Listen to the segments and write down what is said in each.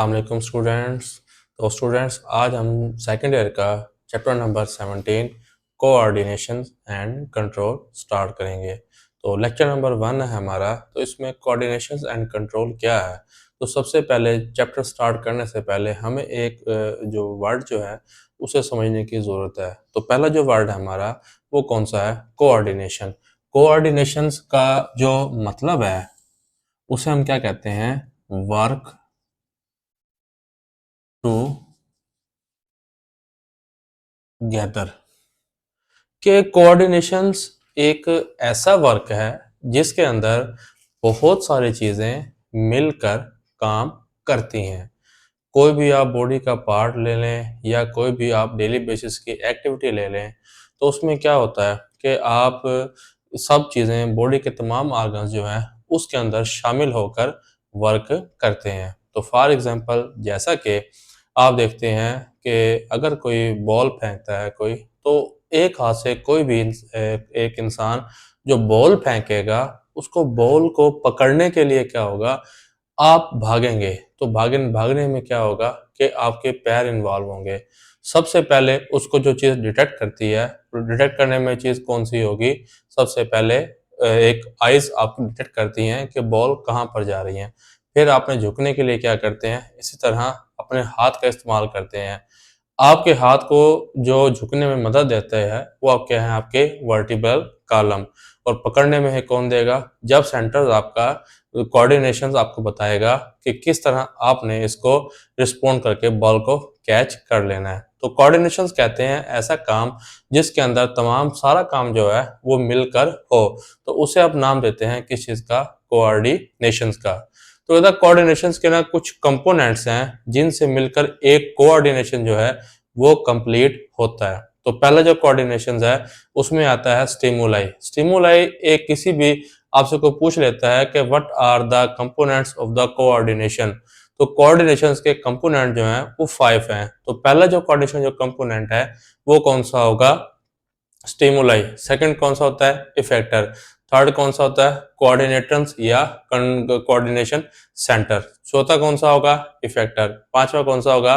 अस्सलाम वालेकुम स्टूडेंट्स। तो स्टूडेंट्स आज हम सेकेंड ईयर का chapter number 17 coordination and control start करेंगे। तो लेक्चर नंबर 1 है हमारा। तो इसमें कोऑर्डिनेशन एंड कंट्रोल क्या है। तो सबसे पहले चैप्टर स्टार्ट करने से पहले हमें एक जो वर्ड जो है उसे समझने की ज़रूरत है। तो पहला जो वर्ड है हमारा वो कौन सा है, कोऑर्डिनेशन। कोऑर्डिनेशंस का जो मतलब है उसे हम क्या कहते हैं, वर्क टू गैदर। के कोऑर्डिनेशंस एक ऐसा वर्क है जिसके अंदर बहुत सारी चीज़ें मिलकर काम करती हैं। कोई भी आप बॉडी का पार्ट ले लें या कोई भी आप डेली बेसिस की एक्टिविटी ले लें, तो उसमें क्या होता है कि आप सब चीज़ें, बॉडी के तमाम ऑर्गन्स जो हैं उसके अंदर शामिल होकर वर्क करते हैं। तो फॉर एग्जांपल जैसा कि आप देखते हैं कि अगर कोई बॉल फेंकता है कोई, तो एक हाथ से कोई भी एक इंसान जो बॉल फेंकेगा, उसको बॉल को पकड़ने के लिए क्या होगा, आप भागेंगे। तो भागने में क्या होगा कि आपके पैर इन्वॉल्व होंगे। सबसे पहले उसको जो चीज़ डिटेक्ट करती है, डिटेक्ट करने में चीज़ कौन सी होगी, सबसे पहले एक आइज़ आपको डिटेक्ट करती हैं कि बॉल कहाँ पर जा रही है। फिर आपने झुकने के लिए क्या करते हैं, इसी तरह अपने हाथ का इस्तेमाल करते हैं। आपके हाथ को जो झुकने में मदद देता है वो आप क्या है, आपके वर्टिब्रल कॉलम। और पकड़ने में है कौन देगा, जब सेंटर आपका कोऑर्डिनेशंस आपको बताएगा कि किस तरह आपने इसको रिस्पॉन्ड करके बॉल को कैच कर लेना है। तो कोऑर्डिनेशंस कहते हैं ऐसा काम जिसके अंदर तमाम सारा काम जो है वो मिलकर हो, तो उसे आप नाम देते हैं किस चीज़ का, कोऑर्डिनेशंस का। तो इधर कोऑर्डिनेशंस के ना कुछ कंपोनेंट्स हैं जिनसे मिलकर एक कोऑर्डिनेशन जो है वो कंप्लीट होता है। तो पहला जो कोऑर्डिनेशन है उसमें आता है स्टिमुलाई। स्टिमुलाई एक किसी भी आपसे को पूछ लेता है कि what are the components of the coordination. तो कोऑर्डिनेशंस के कंपोनेंट जो हैं वो 5 हैं। तो पहला जो कोऑर्डिनेशन जो कंपोनेंट है वो कौन सा होगा, स्टिमुलाई। सेकंड कौन सा होता है, इफेक्टर। थर्ड कौन सा होता है, कोऑर्डिनेटर्स या कोऑर्डिनेशन सेंटर। चौथा कौन सा होगा, इफेक्टर। पांचवा कौन सा होगा,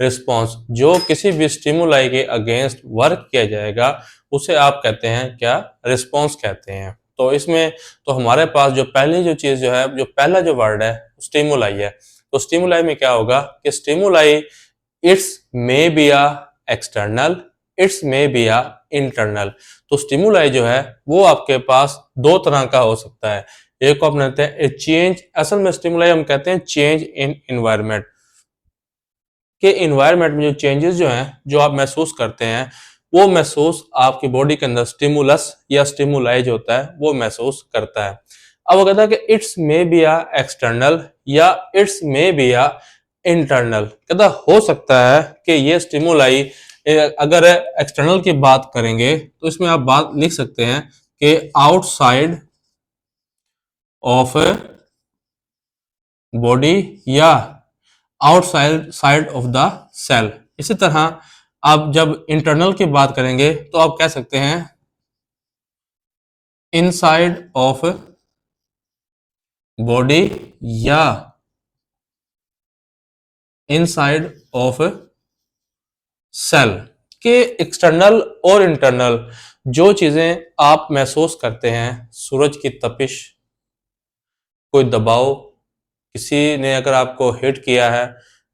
रिस्पॉन्स। जो किसी भी स्टिमुलाई के अगेंस्ट वर्क किया जाएगा उसे आप कहते हैं क्या, रिस्पॉन्स कहते हैं। तो इसमें तो हमारे पास जो पहली जो चीज जो है, जो पहला जो वर्ड है स्टिमुलाई है। तो स्टिमुलाई में क्या होगा कि stimuli it's may be a external, it's may be a internal. तो स्टिमुलाई जो है वो आपके पास दो तरह का हो सकता है। एक को अपनाते हैं चेंज, असल में स्टिमुलाई हम कहते हैं चेंज इन एनवायरनमेंट। के एनवायरनमेंट में जो चेंजेस जो हैं जो आप महसूस करते हैं वो महसूस आपकी बॉडी के अंदर स्टिमुलस या स्टिमुलाई जो होता है वो महसूस करता है। अब वो कहता है कि it's may be a external या it's may be a internal. कहता हो सकता है कि ये स्टिमुलाई, अगर एक्सटर्नल की बात करेंगे तो इसमें आप बात लिख सकते हैं कि आउटसाइड ऑफ बॉडी या outside side of the cell. इसी तरह आप जब इंटरनल की बात करेंगे तो आप कह सकते हैं इनसाइड ऑफ बॉडी या इनसाइड ऑफ सेल। के एक्सटर्नल और इंटरनल जो चीजें आप महसूस करते हैं, सूरज की तपिश, कोई दबाव, किसी ने अगर आपको हिट किया है,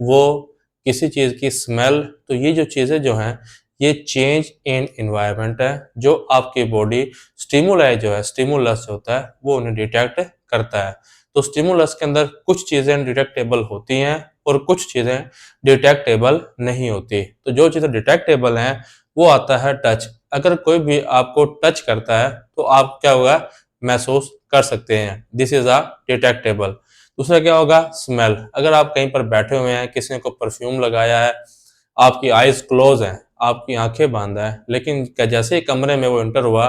वो किसी चीज़ की स्मेल, तो ये जो चीज़ें जो हैं ये चेंज इन एनवायरनमेंट है जो आपकी बॉडी स्टिमुलाई जो है, स्टिमुलस जो होता है वो उन्हें डिटेक्ट करता है। तो स्टिमुलस के अंदर कुछ चीज़ें डिटेक्टेबल होती हैं और कुछ चीज़ें डिटेक्टेबल नहीं होती। तो जो चीज़ें डिटेक्टेबल हैं वो आता है टच। अगर कोई भी आपको टच करता है तो आप क्या होगा, महसूस कर सकते हैं, दिस इज अ डिटेक्टेबल। दूसरा क्या होगा, स्मेल। अगर आप कहीं पर बैठे हुए हैं, किसी ने को परफ्यूम लगाया है, आपकी आईज क्लोज है, आपकी आंखें बंद है, लेकिन जैसे ही कमरे में वो एंटर हुआ,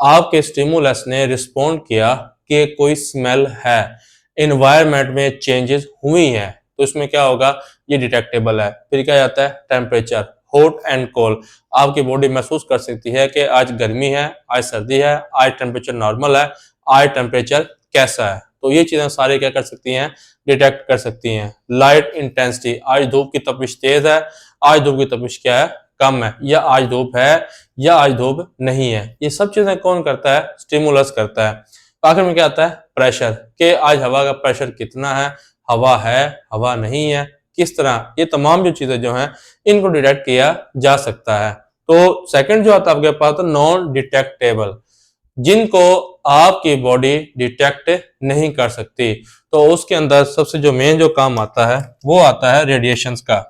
आपके स्टिमुलस ने रिस्पॉन्ड किया कि कोई स्मेल है, एनवायरनमेंट में चेंजेस हुई हैं, तो इसमें क्या होगा, ये डिटेक्टेबल है। फिर क्या जाता है, टेम्परेचर, हॉट एंड कोल्ड। आपकी बॉडी महसूस कर सकती है कि आज गर्मी है, आज सर्दी है, आज टेम्परेचर नॉर्मल है, आज टेम्परेचर कैसा है। तो ये चीजें सारी क्या कर सकती हैं, डिटेक्ट कर सकती हैं। लाइट इंटेंसिटी, आज धूप की तपिश तेज है, आज धूप की तपिश क्या है, कम है, या आज धूप है या आज धूप नहीं है, ये सब चीजें कौन करता है, स्टिमुलस करता है। आखिर में क्या आता है, प्रेशर, कि आज हवा का प्रेशर कितना है, हवा नहीं है, किस तरह, ये तमाम जो चीजें जो हैं इनको डिटेक्ट किया जा सकता है। तो सेकंड जो आता है आपके पास, तो नॉन डिटेक्टेबल, जिनको आपकी बॉडी डिटेक्ट नहीं कर सकती, तो उसके अंदर सबसे जो मेन जो काम आता है वो आता है रेडिएशंस का।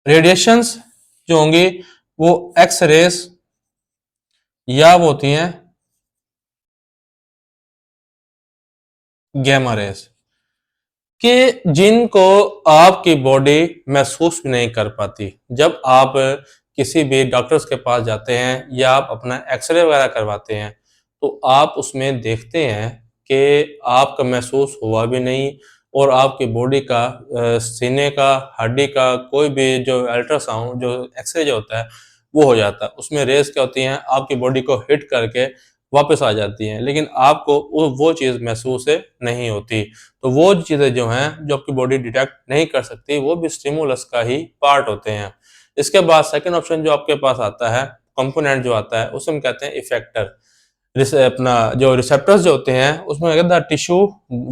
रेडिएशंस जो होंगी वो एक्स रेस या वो होती हैं गैमा रेस, कि जिनको आपकी बॉडी महसूस भी नहीं कर पाती। जब आप किसी भी डॉक्टर्स के पास जाते हैं या आप अपना एक्सरे वगैरह करवाते हैं, तो आप उसमें देखते हैं कि आपका महसूस हुआ भी नहीं, और आपकी बॉडी का सीने का, हड्डी का कोई भी जो अल्ट्रासाउंड, जो एक्सरे जो होता है वो हो जाता है। उसमें रेस क्या होती हैं, आपकी बॉडी को हिट करके वापस आ जाती हैं, लेकिन आपको वो चीज़ महसूस नहीं होती। तो वो चीज़ें जो हैं, जो आपकी बॉडी डिटेक्ट नहीं कर सकती, वो भी स्टिमुलस का ही पार्ट होते हैं। इसके बाद सेकंड ऑप्शन जो आपके पास आता है, कंपोनेंट जो आता है, उसे हम कहते हैं इफेक्टर। अपना जो रिसेप्टर्स जो होते हैं उसमें कहते हैं tissue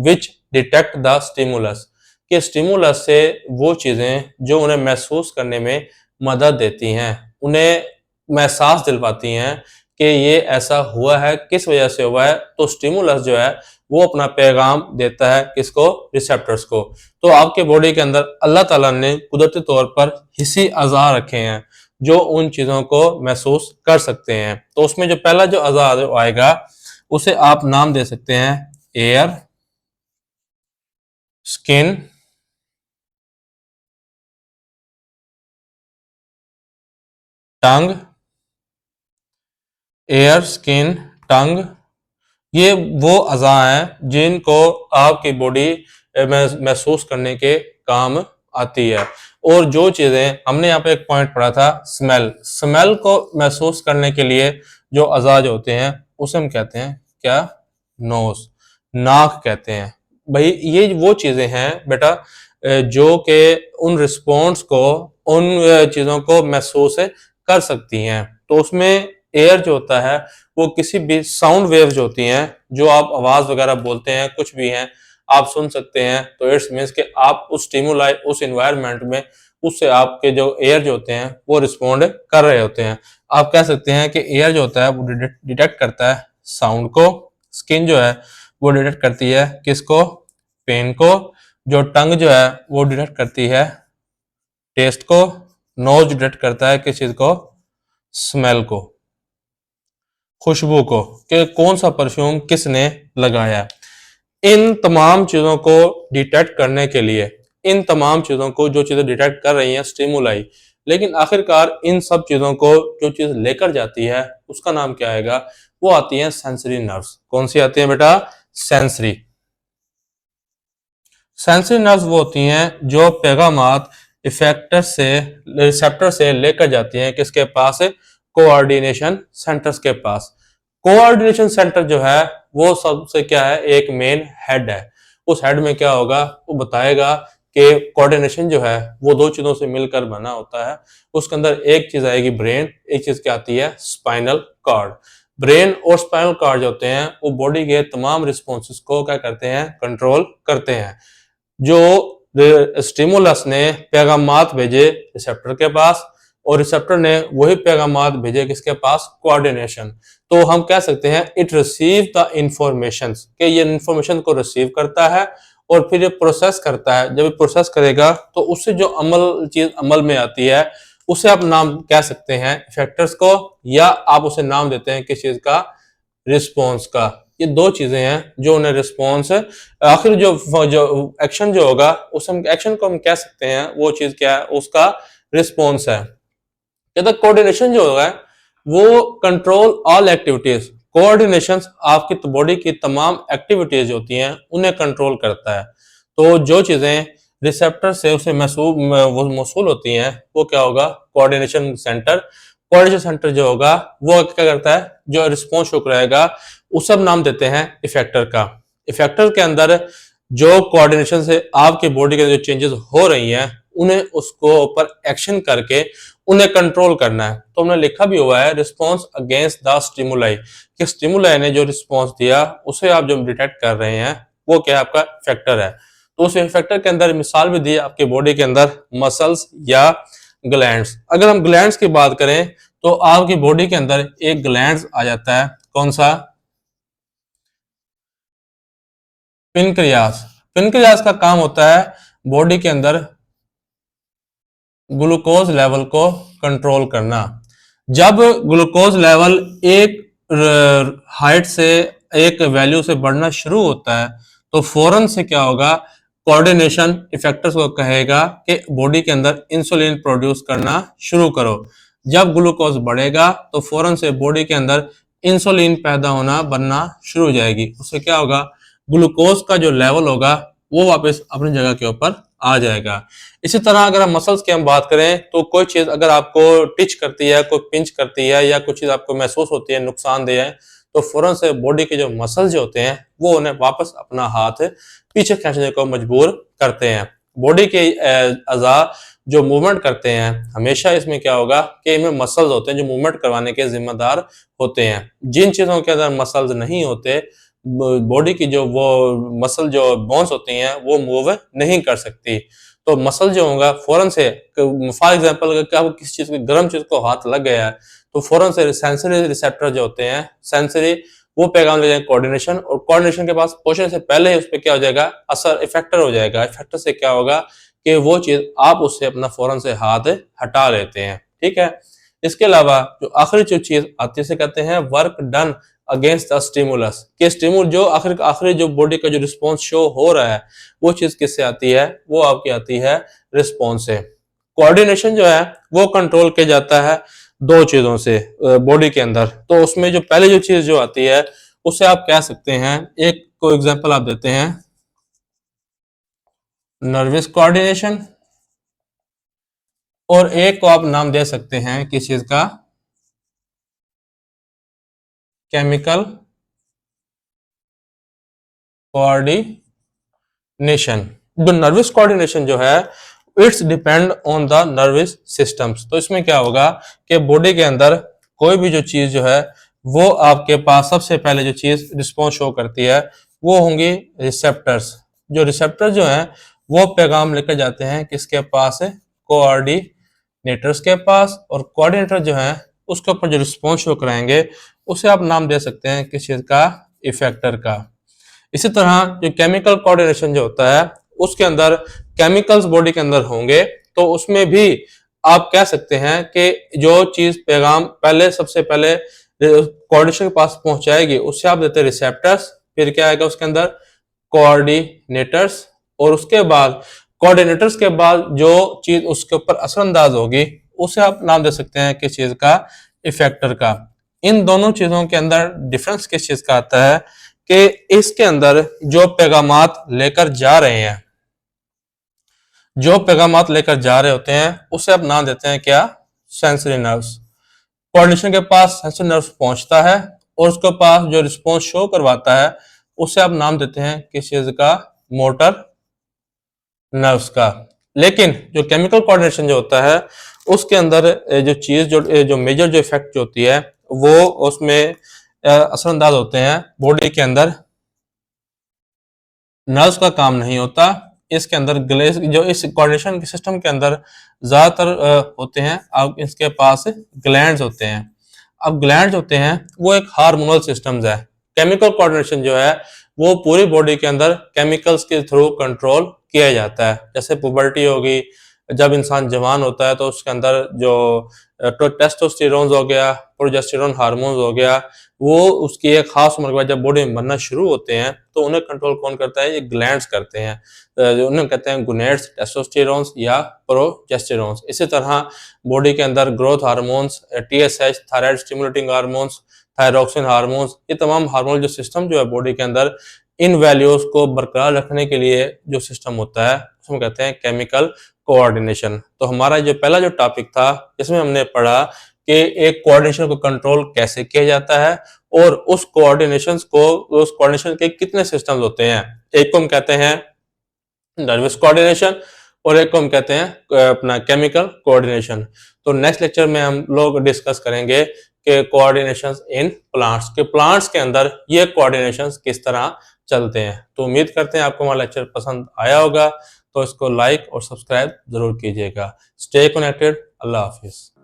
which detect the stimulus, कि स्टिमुलस से वो चीज़ें जो उन्हें महसूस करने में मदद देती हैं, उन्हें एहसास दिलवाती हैं कि ये ऐसा हुआ है, किस वजह से हुआ है। तो स्टिमुलस जो है वो अपना पैगाम देता है किसको, रिसेप्टर्स को। तो आपके बॉडी के अंदर अल्लाह ताला ने कुदरती तौर पर हिस्सी अज़ा रखे हैं जो उन चीज़ों को महसूस कर सकते हैं। तो उसमें जो पहला जो अज़ा आएगा उसे आप नाम दे सकते हैं एयर, स्किन, टंग, एयर, स्किन, टंग, ये वो अज़ा हैं जिनको आपकी बॉडी महसूस करने के काम आती है। और जो चीज़ें हमने यहाँ पे एक पॉइंट पढ़ा था, स्मेल, स्मेल को महसूस करने के लिए जो अज़ा जो होते हैं उसे हम कहते हैं क्या, नोज, नाक कहते हैं। भाई ये वो चीज़ें हैं बेटा जो कि उन रिस्पॉन्स को, उन चीज़ों को महसूस कर सकती हैं। तो उसमें एयर जो होता है वो किसी भी साउंड वेव्स जो होती हैं, जो आप आवाज़ वगैरह बोलते हैं, कुछ भी हैं, आप सुन सकते हैं। तो इट्स मीन्स कि आप उस स्टिमुलाई, उस इन्वायरमेंट में, उससे आपके जो एयर जो होते हैं वो रिस्पॉन्ड कर रहे होते हैं। आप कह सकते हैं कि एयर जो होता है वो डिटेक्ट करता है साउंड को, स्किन जो है वो डिटेक्ट करती है किसको, पेन को, जो टंग जो है वो डिटेक्ट करती है टेस्ट को, नोज डिटेक्ट करता है किस चीज़ को, स्मेल को, खुशबू को, कि कौन सा परफ्यूम किसने लगाया। इन तमाम चीज़ों को डिटेक्ट करने के लिए, इन तमाम चीज़ों को जो चीज़ें डिटेक्ट कर रही हैं स्टिमुलाई, लेकिन आखिरकार इन सब चीज़ों को जो चीज़ लेकर जाती है उसका नाम क्या आएगा, वो आती है सेंसरी नर्व्स। कौन सी आती है बेटा, सेंसरी। सेंसरी नर्व्स वो होती हैं जो पैगामात इफेक्टर से, रिसेप्टर से लेकर जाती हैं किसके पास, कोऑर्डिनेशन सेंटर्स के पास। कोऑर्डिनेशन सेंटर जो है वो सबसे क्या है, एक मेन हेड है। उस हेड में क्या होगा, वो बताएगा कि कोऑर्डिनेशन जो है वो दो चीजों से मिलकर बना होता है। उसके अंदर एक चीज आएगी ब्रेन, एक चीज क्या आती है, स्पाइनल कॉर्ड। ब्रेन और स्पाइनल कॉर्ड जो होते हैं वो बॉडी के तमाम रिस्पॉन्सेस को क्या करते हैं, कंट्रोल करते हैं। जो स्टिमुलस ने पैगामात भेजे रिसेप्टर के पास, और रिसेप्टर ने वही पैगामात भेजे किसके पास, कोऑर्डिनेशन। तो हम कह सकते हैं इट रिसीव द इंफॉर्मेशन, कि ये इंफॉर्मेशन को रिसीव करता है और फिर ये प्रोसेस करता है। जब ये प्रोसेस करेगा तो उससे जो चीज अमल में आती है उसे आप नाम कह सकते हैं इफेक्टर्स को, या आप उसे नाम देते हैं किस चीज का, रिस्पॉन्स का। ये दो चीजें हैं जो उन्हें रिस्पॉन्स, आखिर जो एक्शन जो होगा उस एक्शन को हम कह सकते हैं वो चीज क्या है, उसका रिस्पॉन्स है। कहता कोऑर्डिनेशन जो होगा वो कंट्रोल ऑल एक्टिविटीज, कोऑर्डिनेशन आपकी बॉडी की तमाम एक्टिविटीज होती हैं उन्हें कंट्रोल करता है। तो जो चीजें रिसेप्टर से उसे मौसूल होती हैं वो क्या होगा, कोऑर्डिनेशन सेंटर कोऑर्डिनेशन सेंटर जो होगा वो क्या करता है, जो रिस्पॉन्स शो कराएगा उस सब नाम देते हैं इफेक्टर का। इफेक्टर के अंदर जो कोऑर्डिनेशन से आपकी बॉडी के जो चेंजेस हो रही हैं उन्हें उसको ऊपर एक्शन करके उन्हें कंट्रोल करना है। तो हमने लिखा भी हुआ है रिस्पॉन्स अगेंस्ट द स्टिमुलाई, कि स्टिमुलाई ने जो रिस्पॉन्स दिया उसे आप जो डिटेक्ट कर रहे हैं वो क्या है, आपका इफेक्टर है। तो उस इफेक्टर के अंदर मिसाल भी दी है आपकी बॉडी के अंदर मसल्स या ग्लैंड्स। अगर हम ग्लैंड्स की बात करें तो आपकी बॉडी के अंदर एक ग्लैंड्स आ जाता है, कौन सा, पिनक्रियास। पिनक्रियास का काम होता है बॉडी के अंदर ग्लूकोज लेवल को कंट्रोल करना। जब ग्लूकोज लेवल एक हाइट से एक वैल्यू से बढ़ना शुरू होता है तो फौरन से क्या होगा, कोऑर्डिनेशन इफेक्टर्स को कहेगा कि बॉडी के अंदर इंसुलिन प्रोड्यूस करना शुरू करो। जब ग्लूकोज बढ़ेगा तो फौरन से बॉडी के अंदर इंसुलिन पैदा होना बनना शुरू हो जाएगी। उससे क्या होगा, ग्लूकोज का जो लेवल होगा वो वापस अपनी जगह के ऊपर आ जाएगा। इसी तरह अगर हम मसल्स की हम बात करें तो कोई चीज अगर आपको टिच करती है, कोई पिंच करती है या कुछ चीज आपको महसूस होती है नुकसानदेह है, तो फौरन से बॉडी के जो मसल्स जो होते हैं वो उन्हें वापस अपना हाथ पीछे खींचने को मजबूर करते हैं। बॉडी के अज़ा जो मूवमेंट करते हैं हमेशा इसमें क्या होगा कि इनमें मसल्स होते हैं जो मूवमेंट करवाने के जिम्मेदार होते हैं। जिन चीजों के अंदर मसल्स नहीं होते, बॉडी की जो वो मसल जो बोन्स होती हैं वो मूव नहीं कर सकती। तो मसल जो होगा फौरन से, फॉर एग्जांपल अगर आपको किसी चीज गर्म चीज को हाथ लग गया है तो फौरन से सेंसरी रिसेप्टर जो होते हैं, सेंसरी, वो पैगाम ले जाएंगे कोऑर्डिनेशन, और कोऑर्डिनेशन के पास पहुंचने से पहले ही उस पर क्या हो जाएगा, असर इफेक्टर हो जाएगा। इफेक्टर से क्या होगा कि वो चीज आप उससे अपना फौरन से हाथ हटा लेते हैं। ठीक है। इसके अलावा जो आखिरी जो चीज आती है कहते हैं work done against the stimulus, कि स्टिमुल जो आखिरी जो बॉडी का जो रिस्पॉन्स शो हो रहा है वो चीज किससे आती है, वो आपकी आती है रिस्पॉन्स से। कोऑर्डिनेशन जो है वो कंट्रोल किया जाता है दो चीजों से बॉडी के अंदर। तो उसमें जो पहले जो चीज जो आती है उसे आप कह सकते हैं, एक को एग्जांपल आप देते हैं नर्वस कोऑर्डिनेशन, और एक को आप नाम दे सकते हैं किस चीज का, केमिकल कोऑर्डिनेशन। जो नर्वस कोऑर्डिनेशन जो है it's depend on the nervous systems. तो इसमें क्या होगा कि बॉडी के अंदर कोई भी जो चीज जो है वो आपके पास सबसे पहले जो चीज रिस्पॉन्स शो करती है वो होंगी रिसेप्टर्स। जो रिसेप्टर जो है वो पैगाम लेकर जाते हैं किसके पास है, कोऑर्डिनेटर्स के पास, और कोऑर्डिनेटर जो है उसके ऊपर जो रिस्पॉन्स शो कराएंगे उसे आप नाम दे सकते हैं किस चीज का, इफेक्टर का। इसी तरह जो केमिकल कोऑर्डिनेशन जो होता है उसके अंदर केमिकल्स बॉडी के अंदर होंगे, तो उसमें भी आप कह सकते हैं कि जो चीज पैगाम पहले सबसे पहले कोऑर्डिनेशन के पास पहुंचाएगी उसे आप देते हैं रिसेप्टर्स, फिर क्या आएगा उसके अंदर, कोऑर्डिनेटर्स, और उसके बाद कोऑर्डिनेटर्स के बाद जो चीज उसके ऊपर असरअंदाज होगी उसे आप नाम दे सकते हैं किस चीज का, इफेक्टर का। इन दोनों चीजों के अंदर डिफरेंस किस चीज का आता है कि इसके अंदर जो पैगामात लेकर जा रहे हैं, जो पैगामात लेकर जा रहे होते हैं उसे आप नाम देते हैं क्या, सेंसरी नर्व्स। कोऑर्डिनेशन के पास सेंसरी नर्व्स पहुंचता है और उसके पास जो रिस्पॉन्स शो करवाता है उसे आप नाम देते हैं किस चीज का, मोटर नर्व्स का। लेकिन जो केमिकल कोऑर्डिनेशन जो होता है उसके अंदर जो चीज जो मेजर जो इफेक्ट जो होती है वो उसमें असरअंदाज होते हैं बॉडी के अंदर, नर्व्स का काम नहीं होता। इसके अंदर जो इस कोऑर्डिनेशन के सिस्टम के अंदर ज्यादातर होते हैं, अब इसके पास ग्लैंड्स होते हैं। अब ग्लैंड्स होते हैं वो एक हार्मोनल सिस्टम्स है। केमिकल कोऑर्डिनेशन जो है वो पूरी बॉडी के अंदर केमिकल्स के थ्रू कंट्रोल किया जाता है। जैसे पुबर्टी होगी, जब इंसान जवान होता है तो उसके अंदर जो टेस्टोस्टेरोन हो गया, प्रोजेस्टेरोन हार्मोन्स हो गया, वो उसकी एक खास उम्र के बाद जब बॉडी में बनना शुरू होते हैं तो उन्हें कंट्रोल कौन करता है, ये ग्लैंड्स करते हैं। उन्हें कहते हैं गुनेड्स, टेस्टोस्टेरोन्स या प्रोजेस्टेरोन्स। इसी तरह बॉडी के अंदर growth hormones, TSH, thyroid stimulating hormones, thyroxine hormones, ये तमाम हार्मोन जो सिस्टम जो है बॉडी के अंदर इन वैल्यूज को बरकरार रखने के लिए जो सिस्टम होता है उसमें कहते हैं केमिकल कोऑर्डिनेशन। तो हमारा जो पहला जो टॉपिक था इसमें हमने पढ़ा कि एक कोऑर्डिनेशन को कंट्रोल कैसे किया जाता है और उस कोऑर्डिनेशन के कितने सिस्टम्स होते हैं। एक को हम कहते हैं नर्वस कोऑर्डिनेशन और एक को हम कहते हैं अपना केमिकल कोऑर्डिनेशन। तो नेक्स्ट लेक्चर में हम लोग डिस्कस करेंगे कि कोऑर्डिनेशंस इन प्लांट्स के अंदर ये कोऑर्डिनेशंस किस तरह चलते हैं। तो उम्मीद करते हैं आपको हमारा लेक्चर पसंद आया होगा, तो इसको लाइक और सब्सक्राइब जरूर कीजिएगा। Stay connected. अल्लाह हाफिज।